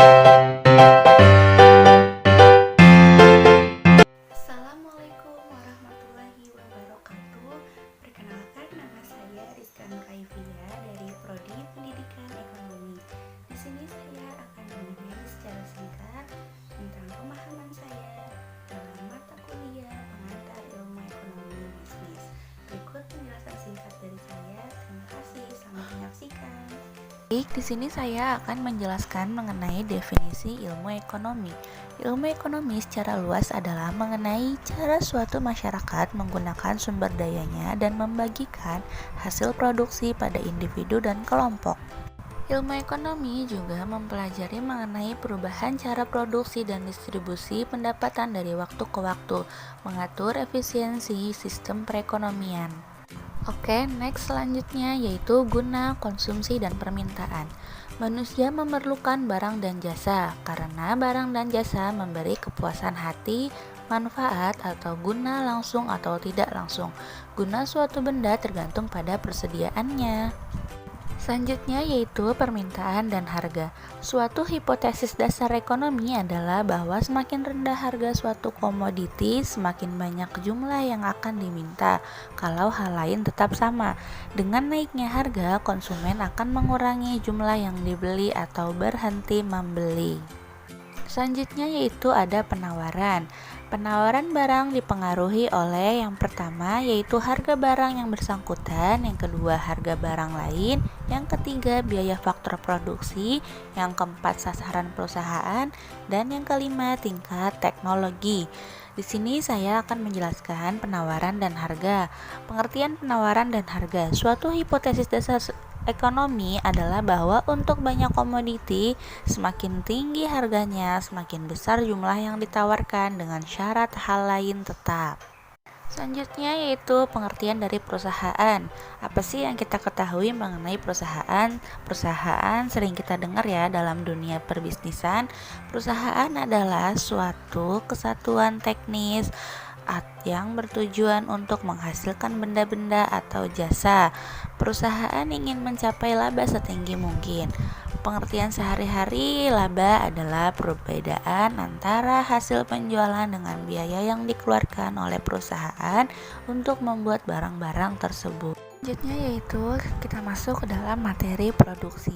Assalamualaikum warahmatullahi wabarakatuh. Perkenalkan, nama saya Rizka Nuraivia dari Prodi Pendidikan Ekonomi. Di sini saya akan mengenai secara singkat tentang pemahaman saya dalam mata kuliah pengantar ilmu ekonomi bisnis. Berikut penjelasan singkat dari saya. Terima kasih, selamat menyaksikan. Baik, di sini saya akan menjelaskan mengenai definisi ilmu ekonomi. Ilmu ekonomi secara luas adalah mengenai cara suatu masyarakat menggunakan sumber dayanya dan membagikan hasil produksi pada individu dan kelompok. Ilmu ekonomi juga mempelajari mengenai perubahan cara produksi dan distribusi pendapatan dari waktu ke waktu, mengatur efisiensi sistem perekonomian. Oke, next selanjutnya yaitu guna, konsumsi, dan permintaan. Manusia memerlukan barang dan jasa karena barang dan jasa memberi kepuasan hati, manfaat, atau guna langsung atau tidak langsung. Guna suatu benda tergantung pada persediaannya. Selanjutnya yaitu permintaan dan harga. Suatu hipotesis dasar ekonomi adalah bahwa semakin rendah harga suatu komoditi, semakin banyak jumlah yang akan diminta, kalau hal lain tetap sama. Dengan naiknya harga, konsumen akan mengurangi jumlah yang dibeli atau berhenti membeli. Selanjutnya yaitu ada penawaran. Penawaran barang dipengaruhi oleh yang pertama yaitu harga barang yang bersangkutan, yang kedua harga barang lain, yang ketiga biaya faktor produksi, yang keempat sasaran perusahaan, dan yang kelima tingkat teknologi. Di sini saya akan menjelaskan penawaran dan harga. Pengertian penawaran dan harga. Suatu hipotesis dasar ekonomi adalah bahwa untuk banyak komoditi, semakin tinggi harganya, semakin besar jumlah yang ditawarkan dengan syarat hal lain tetap. Selanjutnya yaitu pengertian dari perusahaan. Apa sih yang kita ketahui mengenai perusahaan? Perusahaan sering kita dengar ya dalam dunia perbisnisan. Perusahaan adalah suatu kesatuan teknis yang bertujuan untuk menghasilkan benda-benda atau jasa. Perusahaan ingin mencapai laba setinggi mungkin. Pengertian sehari-hari laba adalah perbedaan antara hasil penjualan dengan biaya yang dikeluarkan oleh perusahaan untuk membuat barang-barang tersebut. Selanjutnya yaitu kita masuk ke dalam materi produksi.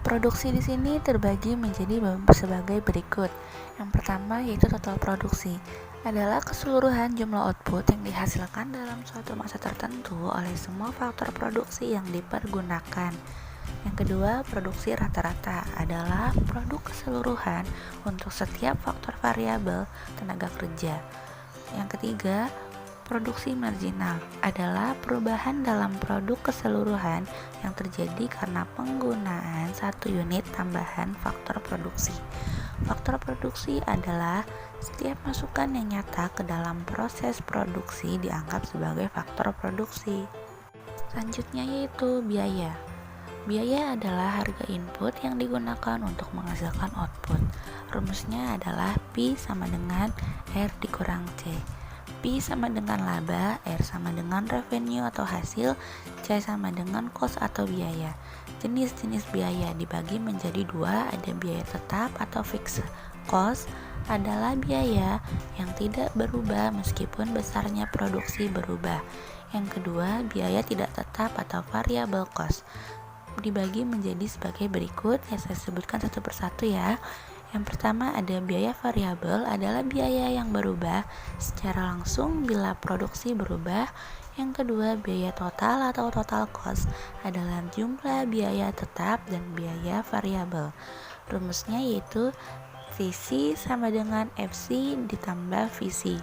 Produksi di sini terbagi menjadi sebagai berikut. Yang pertama yaitu total produksi. Adalah keseluruhan jumlah output yang dihasilkan dalam suatu masa tertentu oleh semua faktor produksi yang dipergunakan. Yang kedua, produksi rata-rata adalah produk keseluruhan untuk setiap faktor variabel tenaga kerja. Yang ketiga, produksi marginal adalah perubahan dalam produk keseluruhan yang terjadi karena penggunaan satu unit tambahan faktor produksi. Faktor produksi adalah setiap masukan yang nyata ke dalam proses produksi dianggap sebagai faktor produksi. Selanjutnya yaitu biaya. Biaya adalah harga input yang digunakan untuk menghasilkan output. Rumusnya adalah P sama dengan R dikurang C. P sama dengan laba, R sama dengan revenue atau hasil, C sama dengan cost atau biaya. Jenis-jenis biaya dibagi menjadi dua, ada biaya tetap atau fixed cost adalah biaya yang tidak berubah meskipun besarnya produksi berubah. Yang kedua, biaya tidak tetap atau variable cost dibagi menjadi sebagai berikut, ya saya sebutkan satu persatu ya. Yang pertama ada biaya variabel adalah biaya yang berubah secara langsung bila produksi berubah. Yang kedua biaya total atau total cost adalah jumlah biaya tetap dan biaya variabel. Rumusnya yaitu VC sama dengan FC ditambah VC.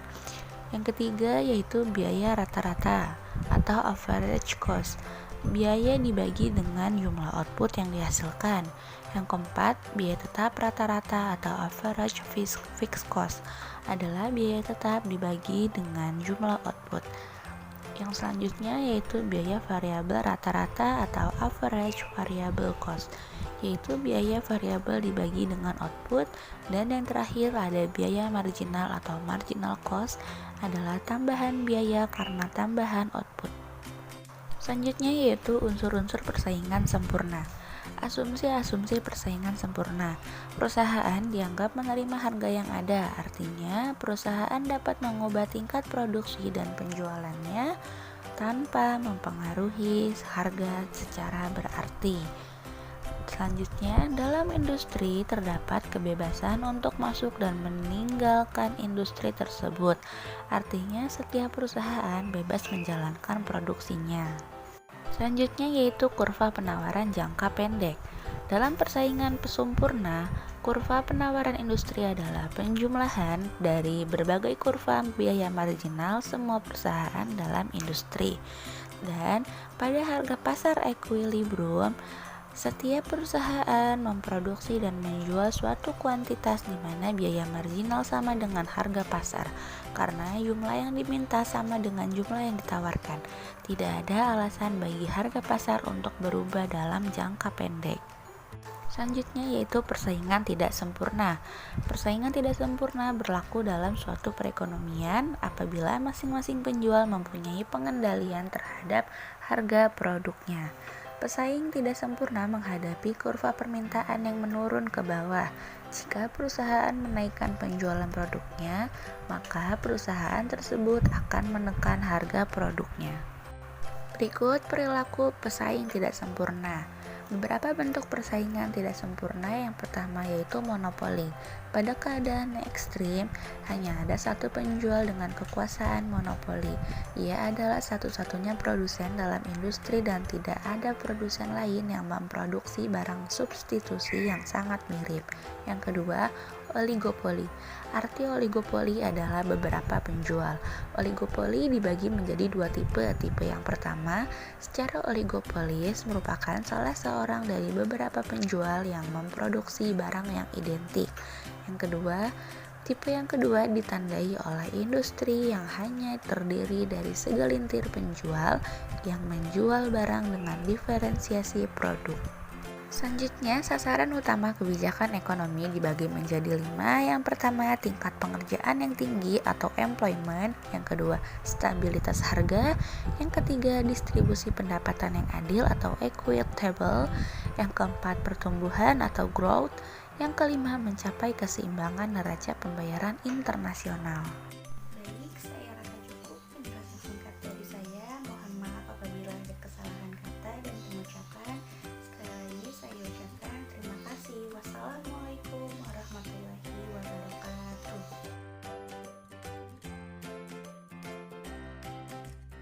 Yang ketiga yaitu biaya rata-rata atau average cost. Biaya dibagi dengan jumlah output yang dihasilkan. Yang keempat, biaya tetap rata-rata atau average fixed cost adalah biaya tetap dibagi dengan jumlah output. Yang selanjutnya yaitu biaya variabel rata-rata atau average variable cost, yaitu biaya variabel dibagi dengan output. Dan yang terakhir ada biaya marginal atau marginal cost adalah tambahan biaya karena tambahan output. Selanjutnya yaitu unsur-unsur persaingan sempurna. Asumsi-asumsi persaingan sempurna. Perusahaan dianggap menerima harga yang ada, artinya perusahaan dapat mengubah tingkat produksi dan penjualannya tanpa mempengaruhi harga secara berarti. Selanjutnya, dalam industri terdapat kebebasan untuk masuk dan meninggalkan industri tersebut. Artinya, setiap perusahaan bebas menjalankan produksinya. Selanjutnya yaitu kurva penawaran jangka pendek. Dalam persaingan sempurna, kurva penawaran industri adalah penjumlahan dari berbagai kurva biaya marginal semua perusahaan dalam industri. Dan pada harga pasar equilibrium, setiap perusahaan memproduksi dan menjual suatu kuantitas di mana biaya marginal sama dengan harga pasar, karena jumlah yang diminta sama dengan jumlah yang ditawarkan. Tidak ada alasan bagi harga pasar untuk berubah dalam jangka pendek. Selanjutnya yaitu persaingan tidak sempurna. Persaingan tidak sempurna berlaku dalam suatu perekonomian apabila masing-masing penjual mempunyai pengendalian terhadap harga produknya. Pesaing tidak sempurna menghadapi kurva permintaan yang menurun ke bawah. Jika perusahaan menaikkan penjualan produknya, maka perusahaan tersebut akan menekan harga produknya. Berikut perilaku pesaing tidak sempurna. Beberapa bentuk persaingan tidak sempurna yang pertama yaitu monopoli. Pada keadaan ekstrim, hanya ada satu penjual dengan kekuasaan monopoli. Ia adalah satu-satunya produsen dalam industri dan tidak ada produsen lain yang memproduksi barang substitusi yang sangat mirip. Yang kedua, oligopoli. Arti oligopoli adalah beberapa penjual. Oligopoli dibagi menjadi dua tipe. Tipe yang pertama, secara oligopolis merupakan salah seorang dari beberapa penjual yang memproduksi barang yang identik. Tipe yang kedua ditandai oleh industri yang hanya terdiri dari segelintir penjual yang menjual barang dengan diferensiasi produk. Selanjutnya, sasaran utama kebijakan ekonomi dibagi menjadi 5. Yang pertama, tingkat pengerjaan yang tinggi atau employment. Yang kedua, stabilitas harga. Yang ketiga, distribusi pendapatan yang adil atau equitable. Yang keempat, pertumbuhan atau growth. Yang kelima, mencapai keseimbangan neraca pembayaran internasional.